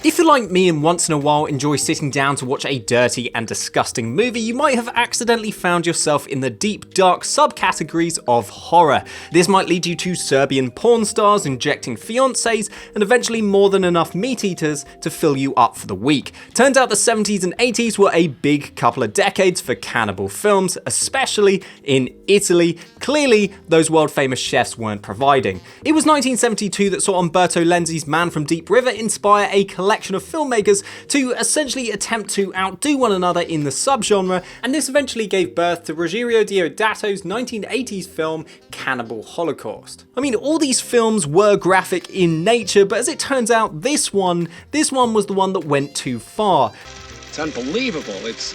If you're like me and once in a while enjoy sitting down to watch a dirty and disgusting movie, you might have accidentally found yourself in the deep, dark subcategories of horror. This might lead you to Serbian porn stars injecting fiancés and eventually more than enough meat eaters to fill you up for the week. Turns out the 70s and 80s were a big couple of decades for cannibal films, especially in Italy. Clearly, those world famous chefs weren't providing. It was 1972 that saw Umberto Lenzi's Man from Deep River inspire a collection of filmmakers to essentially attempt to outdo one another in the subgenre, and this eventually gave birth to Ruggiero Deodato's 1980s film Cannibal Holocaust. I mean, all these films were graphic in nature, but as it turns out, this one was the one that went too far. It's unbelievable. It's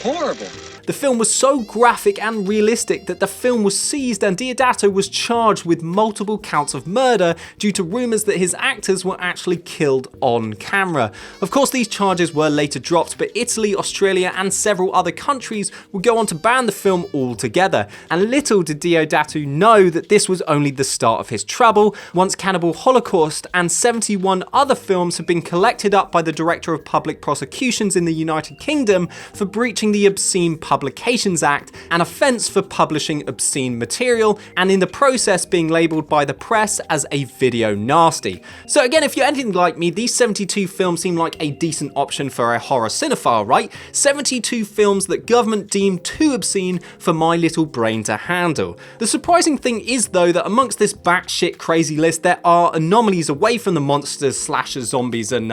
horrible. The film was so graphic and realistic that the film was seized and Deodato was charged with multiple counts of murder due to rumours that his actors were actually killed on camera. Of course, these charges were later dropped, but Italy, Australia and several other countries would go on to ban the film altogether. And little did Deodato know that this was only the start of his trouble, once Cannibal Holocaust and 71 other films had been collected up by the Director of Public Prosecutions in the United Kingdom for breaching the Obscene Publications Act, an offence for publishing obscene material, and in the process being labelled by the press as a video nasty. So again, if you're anything like me, these 72 films seem like a decent option for a horror cinephile, right? 72 films that government deemed too obscene for my little brain to handle. The surprising thing is though that amongst this batshit crazy list there are anomalies away from the monsters, slashers, zombies and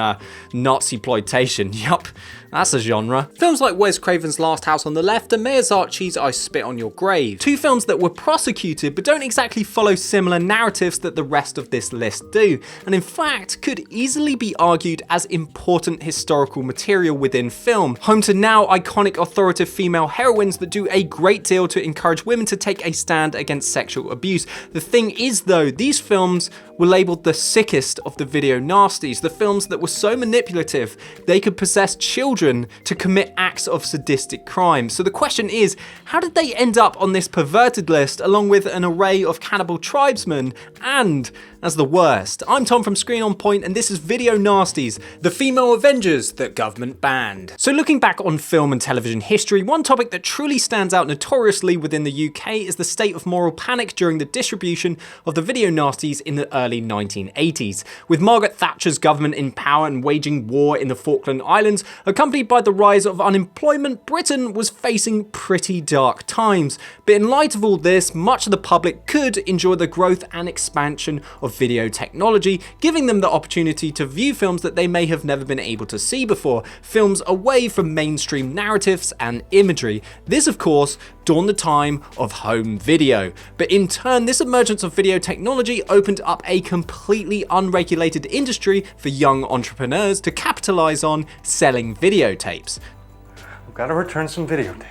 Nazi-ploitation. Yup, that's a genre. Films like Wes Craven's Last House on the Left and Mayor Archie's I Spit on Your Grave. Two films that were prosecuted but don't exactly follow similar narratives that the rest of this list do, and in fact could easily be argued as important historical material within film, home to now iconic authoritative female heroines that do a great deal to encourage women to take a stand against sexual abuse. The thing is though, these films were labelled the sickest of the video nasties, the films that were so manipulative they could possess children to commit acts of sadistic crime. So the question is, how did they end up on this perverted list along with an array of cannibal tribesmen and as the worst? I'm Tom from Screen On Point and this is Video Nasties, the female Avengers that government banned. So looking back on film and television history, one topic that truly stands out notoriously within the UK is the state of moral panic during the distribution of the video nasties in the early 1980s. With Margaret Thatcher's government in power and waging war in the Falkland Islands, accompanied by the rise of unemployment, Britain was facing pretty dark times. But in light of all this, much of the public could enjoy the growth and expansion of video technology, giving them the opportunity to view films that they may have never been able to see before, films away from mainstream narratives and imagery. This, of course, dawned the time of home video. But in turn, this emergence of video technology opened up a completely unregulated industry for young entrepreneurs to capitalize on selling videotapes. We've got to return some videotapes.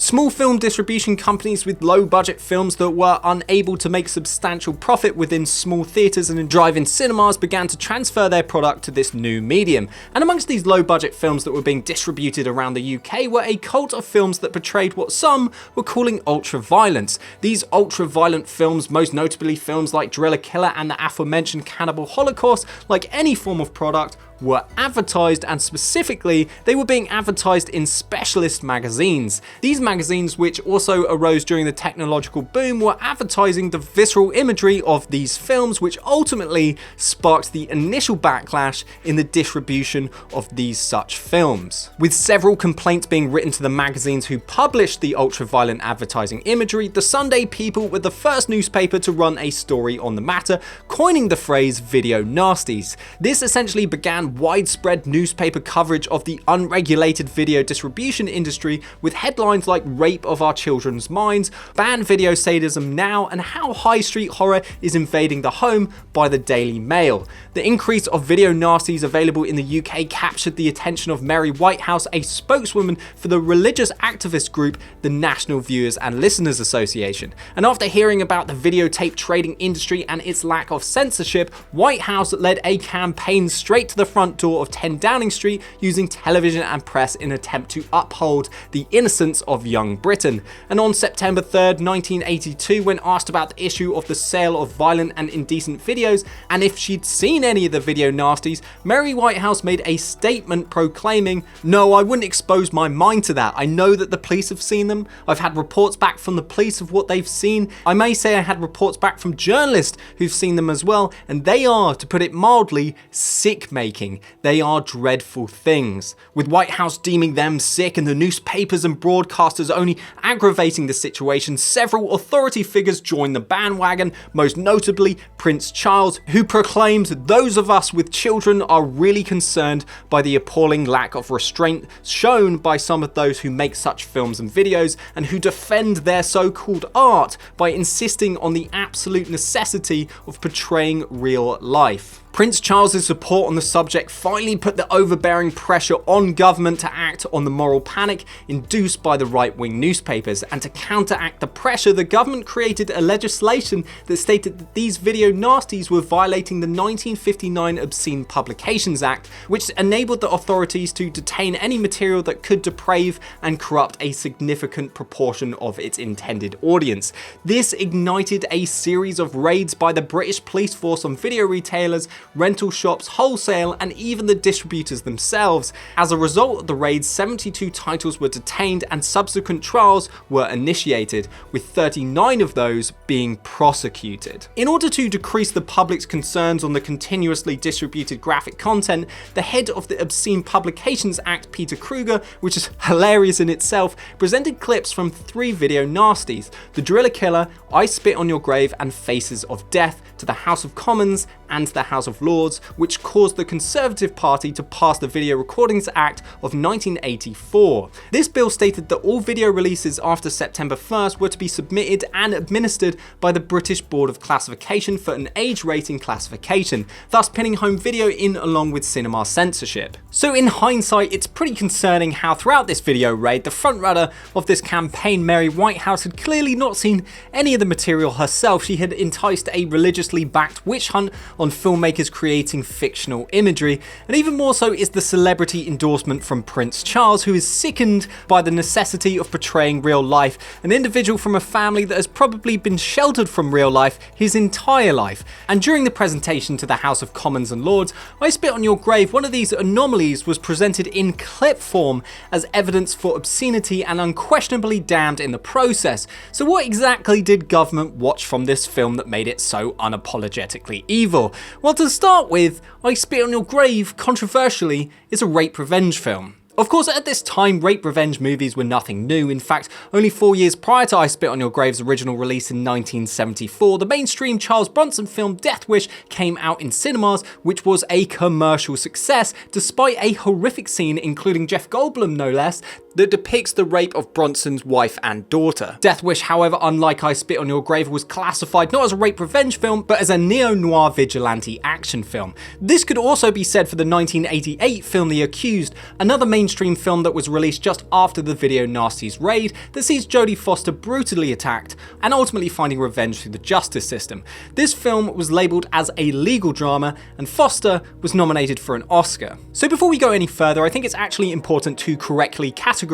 Small film distribution companies with low budget films that were unable to make substantial profit within small theatres and in drive-in cinemas began to transfer their product to this new medium. And amongst these low budget films that were being distributed around the UK were a cult of films that portrayed what some were calling ultra-violence. These ultra-violent films, most notably films like Driller Killer and the aforementioned Cannibal Holocaust, like any form of product, were advertised, and specifically they were being advertised in specialist magazines. These magazines, which also arose during the technological boom, were advertising the visceral imagery of these films, which ultimately sparked the initial backlash in the distribution of these such films. With several complaints being written to the magazines who published the ultra-violent advertising imagery, the Sunday People were the first newspaper to run a story on the matter, coining the phrase video nasties. This essentially began widespread newspaper coverage of the unregulated video distribution industry, with headlines like "Rape of Our Children's Minds," "Ban Video Sadism Now," and "How High Street Horror is Invading the Home" by the Daily Mail. The increase of video nasties available in the UK captured the attention of Mary Whitehouse, a spokeswoman for the religious activist group the National Viewers and Listeners Association. And after hearing about the videotape trading industry and its lack of censorship, Whitehouse led a campaign straight to the front front door of 10 Downing Street using television and press in an attempt to uphold the innocence of young Britain. And on September 3rd, 1982, when asked about the issue of the sale of violent and indecent videos and if she'd seen any of the video nasties, Mary Whitehouse made a statement proclaiming, "No, I wouldn't expose my mind to that. I know that the police have seen them. I've had reports back from the police of what they've seen. I may say I had reports back from journalists who've seen them as well, and they are, to put it mildly, sick-making. They are dreadful things." With Whitehouse deeming them sick and the newspapers and broadcasters only aggravating the situation, several authority figures joined the bandwagon, most notably Prince Charles, who proclaimed, "Those of us with children are really concerned by the appalling lack of restraint shown by some of those who make such films and videos and who defend their so-called art by insisting on the absolute necessity of portraying real life." Prince Charles's support on the subject finally put the overbearing pressure on government to act on the moral panic induced by the right-wing newspapers, and to counteract the pressure, the government created a legislation that stated that these video nasties were violating the 1959 Obscene Publications Act, which enabled the authorities to detain any material that could deprave and corrupt a significant proportion of its intended audience. This ignited a series of raids by the British police force on video retailers, rental shops, wholesale, and even the distributors themselves. As a result of the raids, 72 titles were detained and subsequent trials were initiated, with 39 of those being prosecuted. In order to decrease the public's concerns on the continuously distributed graphic content, the head of the Obscene Publications Act, Peter Kruger, which is hilarious in itself, presented clips from 3 video nasties: The Driller Killer, I Spit on Your Grave, and Faces of Death, to the House of Commons and the House of Lords, which caused the Conservative Party to pass the Video Recordings Act of 1984. This bill stated that all video releases after September 1st were to be submitted and administered by the British Board of Classification for an age rating classification, thus pinning home video in along with cinema censorship. So in hindsight, it's pretty concerning how throughout this video raid, the frontrunner of this campaign, Mary Whitehouse, had clearly not seen any of the material herself. She had enticed a religiously backed witch hunt on filmmakers creating fictional imagery, and even more so is the celebrity endorsement from Prince Charles, who is sickened by the necessity of portraying real life, an individual from a family that has probably been sheltered from real life his entire life. And during the presentation to the House of Commons and Lords, I Spit on Your Grave, one of these anomalies was presented in clip form as evidence for obscenity and unquestionably damned in the process. So what exactly did government watch from this film that made it so unapologetically evil? Well, to start with, I Spit on Your Grave, controversially, is a rape revenge film. Of course, at this time, rape revenge movies were nothing new. In fact, only 4 years prior to I Spit on Your Grave's original release in 1974, the mainstream Charles Bronson film Death Wish came out in cinemas, which was a commercial success, despite a horrific scene, including Jeff Goldblum no less, that depicts the rape of Bronson's wife and daughter. Death Wish, however, unlike I Spit on Your Grave, was classified not as a rape revenge film, but as a neo-noir vigilante action film. This could also be said for the 1988 film The Accused, another mainstream film that was released just after the video nasties raid that sees Jodie Foster brutally attacked and ultimately finding revenge through the justice system. This film was labelled as a legal drama, and Foster was nominated for an Oscar. So before we go any further, I think it's actually important to correctly categorize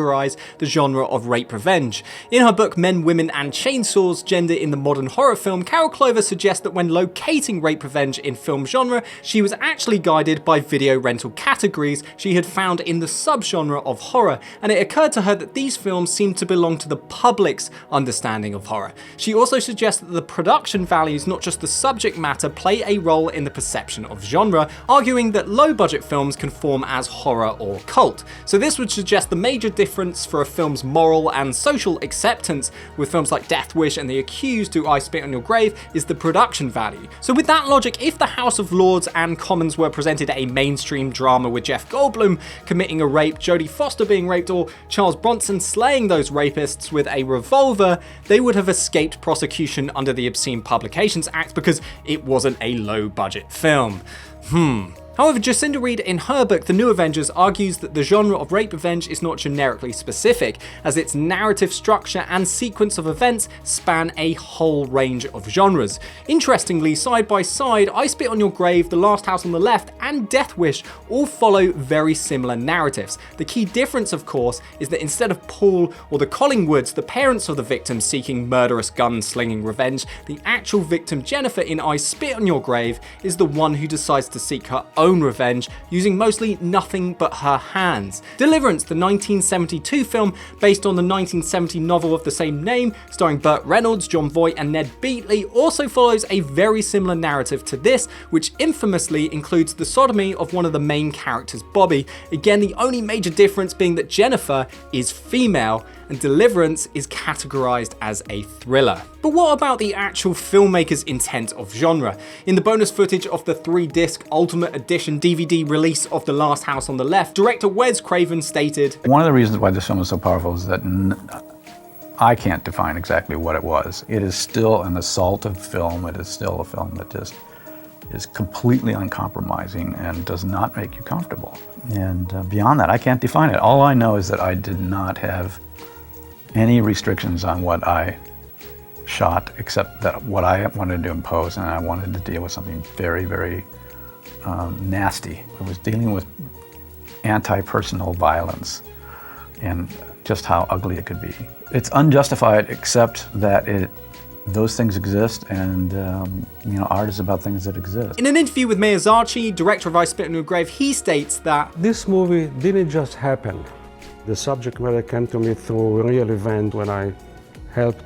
the genre of rape revenge. In her book Men, Women and Chainsaws, Gender in the Modern Horror Film, Carol Clover suggests that when locating rape revenge in film genre, she was actually guided by video rental categories she had found in the subgenre of horror, and it occurred to her that these films seemed to belong to the public's understanding of horror. She also suggests that the production values, not just the subject matter, play a role in the perception of genre, arguing that low-budget films can form as horror or cult. So this would suggest the major difference for a film's moral and social acceptance with films like Death Wish and The Accused to I Spit on Your Grave is the production value. So with that logic, if the House of Lords and Commons were presented a mainstream drama with Jeff Goldblum committing a rape, Jodie Foster being raped, or Charles Bronson slaying those rapists with a revolver, they would have escaped prosecution under the Obscene Publications Act because it wasn't a low-budget film. However, Jacinda Reed in her book The New Avengers argues that the genre of rape revenge is not generically specific, as its narrative structure and sequence of events span a whole range of genres. Interestingly, side by side, I Spit on Your Grave, The Last House on the Left, and Death Wish all follow very similar narratives. The key difference, of course, is that instead of Paul or the Collingwoods, the parents of the victims seeking murderous gun-slinging revenge, the actual victim Jennifer in I Spit on Your Grave is the one who decides to seek her own revenge using mostly nothing but her hands. Deliverance, the 1972 film based on the 1970 novel of the same name, starring Burt Reynolds, Jon Voight and Ned Beatley, also follows a very similar narrative to this, which infamously includes the sodomy of one of the main characters, Bobby. Again, the only major difference being that Jennifer is female and Deliverance is categorized as a thriller. But what about the actual filmmaker's intent of genre? In the bonus footage of the 3-disc Ultimate Edition DVD release of The Last House on the Left, director Wes Craven stated, "One of the reasons why this film is so powerful is that I can't define exactly what it was. It is still an assaultive film. It is still a film that just is completely uncompromising and does not make you comfortable. And beyond that, I can't define it. All I know is that I did not have any restrictions on what I shot, except that what I wanted to impose, and I wanted to deal with something very, very nasty. I was dealing with anti-personal violence and just how ugly it could be. It's unjustified, except that those things exist, and art is about things that exist." In an interview with Miyazaki, director of I Spit on Your Grave, he states that this movie didn't just happen. The subject matter came to me through a real event when I helped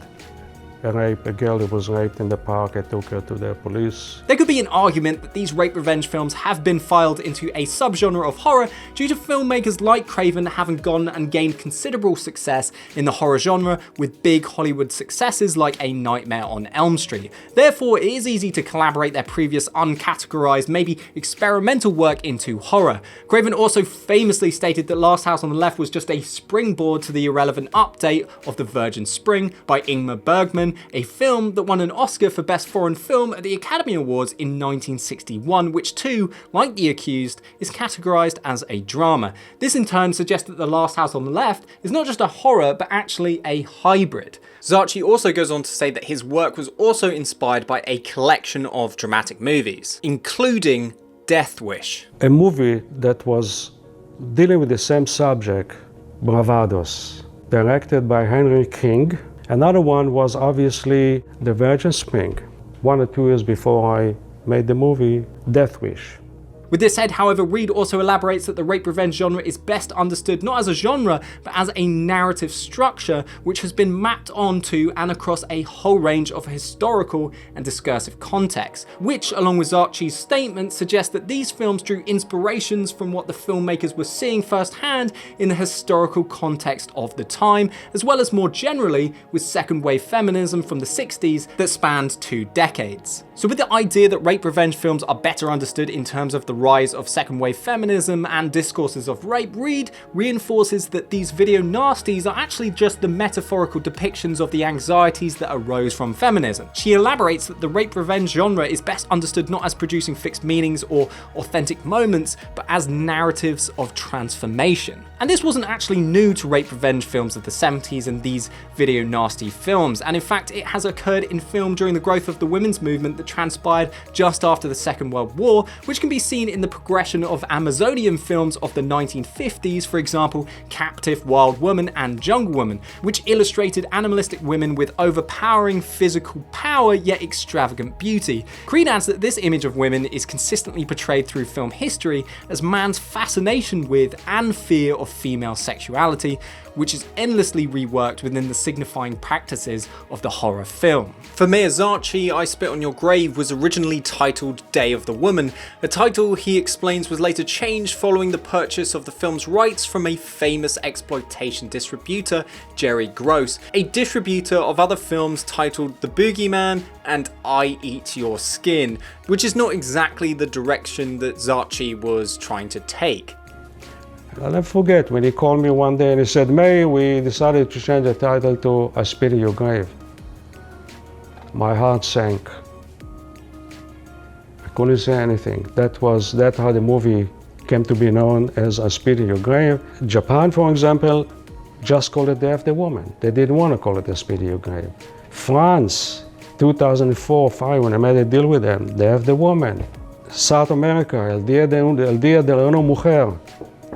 rape a girl who was raped in the park. I took her to the police. There could be an argument that these rape revenge films have been filed into a subgenre of horror due to filmmakers like Craven having gone and gained considerable success in the horror genre with big Hollywood successes like A Nightmare on Elm Street. Therefore, it is easy to collaborate their previous uncategorized, maybe experimental work into horror. Craven also famously stated that Last House on the Left was just a springboard to the irrelevant update of The Virgin Spring by Ingmar Bergman, a film that won an Oscar for Best Foreign Film at the Academy Awards in 1961, which too, like The Accused, is categorized as a drama. This in turn suggests that The Last House on the Left is not just a horror, but actually a hybrid. Zacchi also goes on to say that his work was also inspired by a collection of dramatic movies, including Death Wish. A movie that was dealing with the same subject, Bravados, directed by Henry King. Another one was obviously The Virgin Spring, 1 or 2 years before I made the movie Death Wish. With this said, however, Reed also elaborates that the rape revenge genre is best understood not as a genre, but as a narrative structure which has been mapped onto and across a whole range of historical and discursive contexts, which, along with Zacchi's statement, suggests that these films drew inspirations from what the filmmakers were seeing firsthand in the historical context of the time, as well as more generally with second wave feminism from the 60s that spanned 2 decades. So with the idea that rape revenge films are better understood in terms of the rise of second wave feminism and discourses of rape, Reed reinforces that these video nasties are actually just the metaphorical depictions of the anxieties that arose from feminism. She elaborates that the rape revenge genre is best understood not as producing fixed meanings or authentic moments, but as narratives of transformation. And this wasn't actually new to rape revenge films of the 70s and these video nasty films, and in fact it has occurred in film during the growth of the women's movement that transpired just after the Second World War, which can be seen in the progression of Amazonian films of the 1950s, for example, Captive, Wild Woman and Jungle Woman, which illustrated animalistic women with overpowering physical power yet extravagant beauty. Creed adds that this image of women is consistently portrayed through film history as man's fascination with and fear of female sexuality, which is endlessly reworked within the signifying practices of the horror film. For Miyazaki, I Spit on Your Grave was originally titled Day of the Woman, a title he explains was later changed following the purchase of the film's rights from a famous exploitation distributor, Jerry Gross, a distributor of other films titled The Boogeyman and I Eat Your Skin, which is not exactly the direction that Zacchi was trying to take. I'll never forget when he called me one day and he said, "May, we decided to change the title to I Spit on Your Grave." My heart sank. I couldn't say anything. That's how the movie came to be known as I Spit in Your Grave. Japan, for example, just called it Day of the Woman. They didn't want to call it I Spit in Your Grave. France, 2004-5, when I made a deal with them, Day of the Woman. South America, El Día de la Mujer,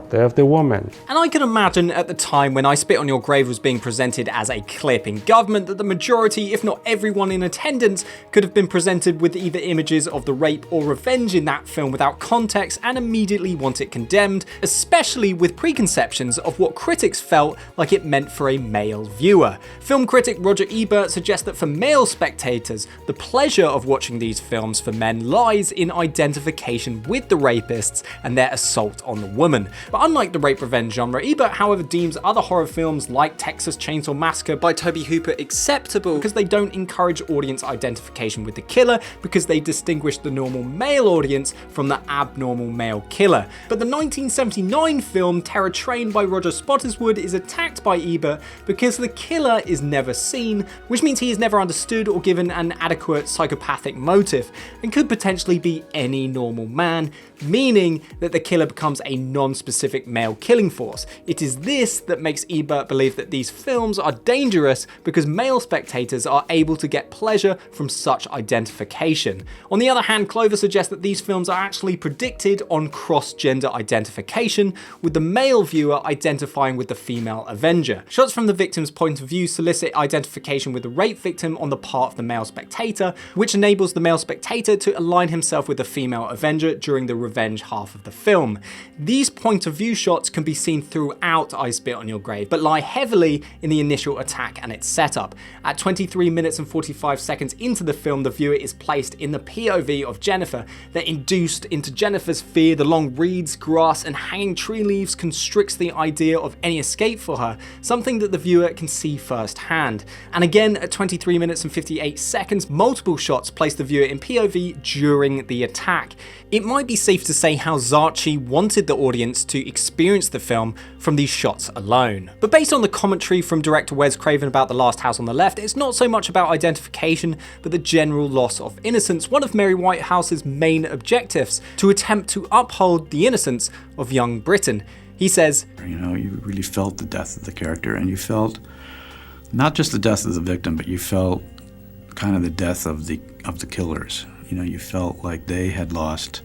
Day of the Woman. And I can imagine at the time when I Spit on Your Grave was being presented as a clip in government that the majority, if not everyone in attendance, could have been presented with either images of the rape or revenge in that film without context and immediately want it condemned, especially with preconceptions of what critics felt like it meant for a male viewer. Film critic Roger Ebert suggests that for male spectators, the pleasure of watching these films for men lies in identification with the rapists and their assault on the woman. But unlike the rape revenge genre, Ebert, however, deems other horror films like Texas Chainsaw Massacre by Tobe Hooper acceptable because they don't encourage audience identification with the killer, because they distinguish the normal male audience from the abnormal male killer. But the 1979 film Terror Train by Roger Spottiswoode is attacked by Ebert because the killer is never seen, which means he is never understood or given an adequate psychopathic motive, and could potentially be any normal man, meaning that the killer becomes a non-specific male killing force. It is this that makes Ebert believe that these films are dangerous because male spectators are able to get pleasure from such identification. On the other hand, Clover suggests that these films are actually predicted on cross-gender identification, with the male viewer identifying with the female Avenger. Shots from the victim's point of view solicit identification with the rape victim on the part of the male spectator, which enables the male spectator to align himself with the female Avenger during the revenge half of the film. These point of view shots can be seen throughout I Spit on Your Grave, but lie heavily in the initial attack and its setup. At 23 minutes and 45 seconds into the film, the viewer is placed in the POV of Jennifer. They're induced into Jennifer's fear. The long reeds, grass, and hanging tree leaves constricts the idea of any escape for her, something that the viewer can see firsthand. And again, at 23 minutes and 58 seconds, multiple shots place the viewer in POV during the attack. It might be safe to say how Zarchi wanted the audience to experience the film from these shots alone. But based on the commentary from director Wes Craven about The Last House on the Left, it's not so much about identification, but the general loss of innocence, one of Mary Whitehouse's main objectives, to attempt to uphold the innocence of young Britain. He says, You know, you really felt the death of the character, and you felt not just the death of the victim, but you felt kind of the death of the killers. You know, you felt like they had lost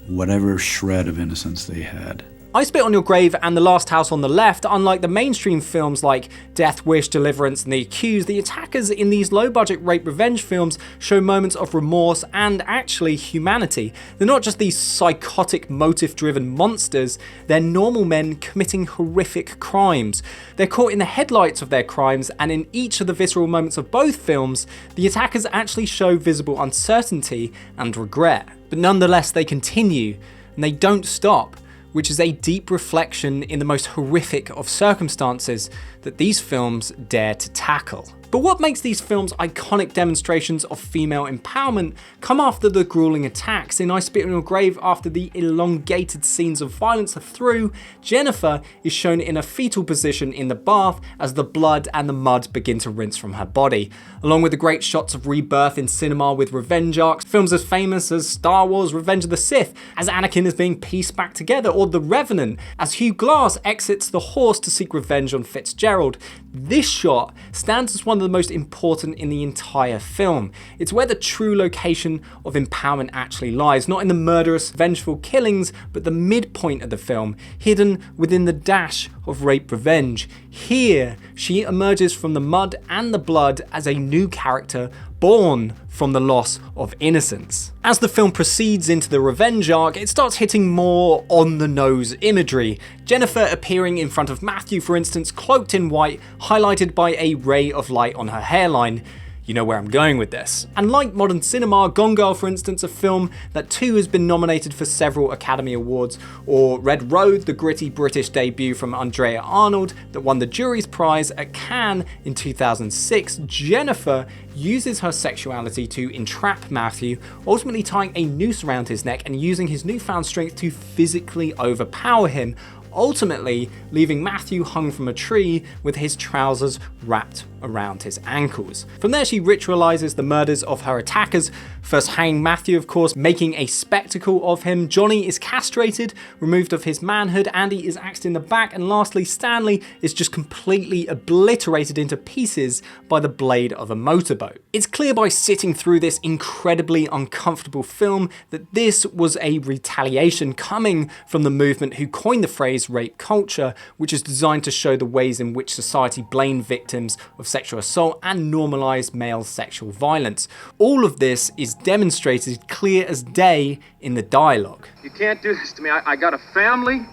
whatever shred of innocence they had. I Spit on Your Grave and The Last House on the Left, unlike the mainstream films like Death Wish, Deliverance, and The Accused, the attackers in these low-budget rape revenge films show moments of remorse and actually humanity. They're not just these psychotic, motive-driven monsters, they're normal men committing horrific crimes. They're caught in the headlights of their crimes, and in each of the visceral moments of both films, the attackers actually show visible uncertainty and regret. But nonetheless, they continue, and they don't stop, which is a deep reflection in the most horrific of circumstances that these films dare to tackle. But what makes these films iconic demonstrations of female empowerment come after the grueling attacks. In I Spit on Your Grave, after the elongated scenes of violence are through, Jennifer is shown in a fetal position in the bath as the blood and the mud begin to rinse from her body. Along with the great shots of rebirth in cinema with revenge arcs, films as famous as Star Wars Revenge of the Sith, as Anakin is being pieced back together, or The Revenant, as Hugh Glass exits the horse to seek revenge on Fitzgerald. This shot stands as one of the most important in the entire film. It's where the true location of empowerment actually lies, not in the murderous, vengeful killings, but the midpoint of the film, hidden within the dash of rape revenge. Here, she emerges from the mud and the blood as a new character, born from the loss of innocence. As the film proceeds into the revenge arc, it starts hitting more on-the-nose imagery. Jennifer appearing in front of Matthew, for instance, cloaked in white, highlighted by a ray of light on her hairline. You know where I'm going with this. And like modern cinema, Gone Girl, for instance, a film that too has been nominated for several Academy Awards, or Red Road, the gritty British debut from Andrea Arnold that won the jury's prize at Cannes in 2006, Jennifer uses her sexuality to entrap Matthew, ultimately tying a noose around his neck and using his newfound strength to physically overpower him, ultimately leaving Matthew hung from a tree with his trousers wrapped around his ankles. From there, she ritualizes the murders of her attackers, first hanging Matthew, of course, making a spectacle of him. Johnny is castrated, removed of his manhood, Andy is axed in the back, and lastly, Stanley is just completely obliterated into pieces by the blade of a motorboat. It's clear by sitting through this incredibly uncomfortable film that this was a retaliation coming from the movement who coined the phrase rape culture, which is designed to show the ways in which society blame victims of sexual assault and normalize male sexual violence. All of this is demonstrated clear as day in the dialogue. You can't do this to me. I got a family.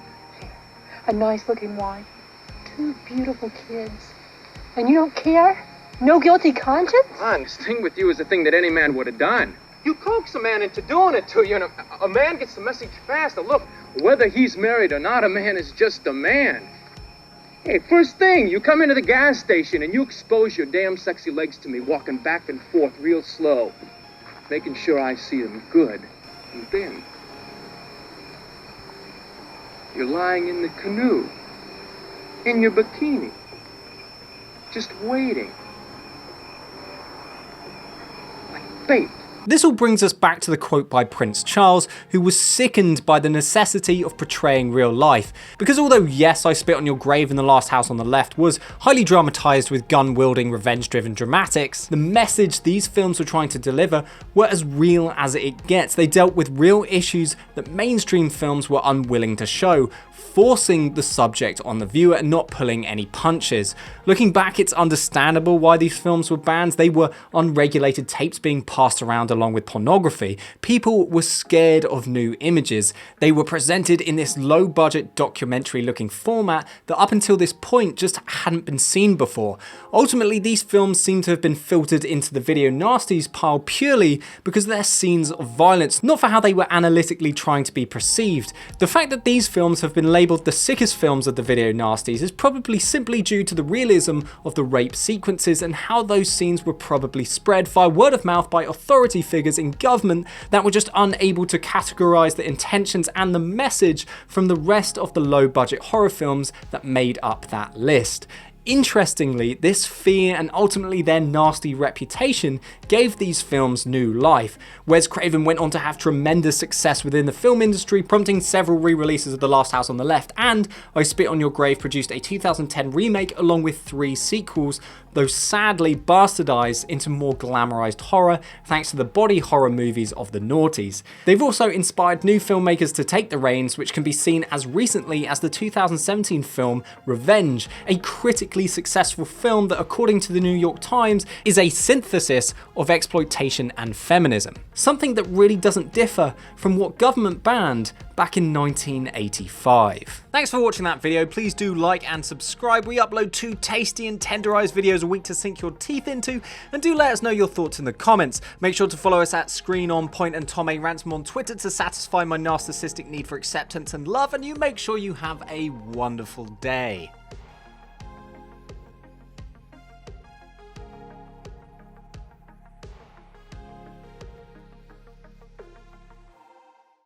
A nice looking wife, 2 beautiful kids, and you don't care? No guilty conscience? Hon, this thing with you is a thing that any man would have done. You coax a man into doing it to you, and a man gets the message fast. Look, whether he's married or not, a man is just a man. Hey, first thing, you come into the gas station and you expose your damn sexy legs to me, walking back and forth real slow, making sure I see them good. And then, you're lying in the canoe, in your bikini, just waiting. Like bait. This all brings us back to the quote by Prince Charles, who was sickened by the necessity of portraying real life. Because although Yes, I Spit on Your Grave and The Last House on the Left was highly dramatised with gun-wielding, revenge-driven dramatics, the message these films were trying to deliver were as real as it gets. They dealt with real issues that mainstream films were unwilling to show, forcing the subject on the viewer and not pulling any punches. Looking back, it's understandable why these films were banned. They were unregulated tapes being passed around along with pornography. People were scared of new images. They were presented in this low-budget documentary-looking format that up until this point just hadn't been seen before. Ultimately, these films seem to have been filtered into the video nasties pile purely because they're scenes of violence, not for how they were analytically trying to be perceived. The fact that these films have been labelled the sickest films of the video nasties is probably simply due to the realism of the rape sequences and how those scenes were probably spread via word of mouth by authority figures in government that were just unable to categorise the intentions and the message from the rest of the low budget horror films that made up that list. Interestingly, this fear and ultimately their nasty reputation gave these films new life. Wes Craven went on to have tremendous success within the film industry, prompting several re-releases of The Last House on the Left, and I Spit on Your Grave produced a 2010 remake along with 3 sequels, though sadly bastardized into more glamorized horror thanks to the body horror movies of the noughties. They've also inspired new filmmakers to take the reins, which can be seen as recently as the 2017 film Revenge, a critically successful film that, according to the New York Times, is a synthesis of exploitation and feminism. Something that really doesn't differ from what government banned back in 1985. Thanks for watching that video. Please do like and subscribe. We upload 2 tasty and tenderized videos a week to sink your teeth into, and do let us know your thoughts in the comments. Make sure to follow us at Screen On Point and Tom A. Ransom on Twitter to satisfy my narcissistic need for acceptance and love, and you make sure you have a wonderful day.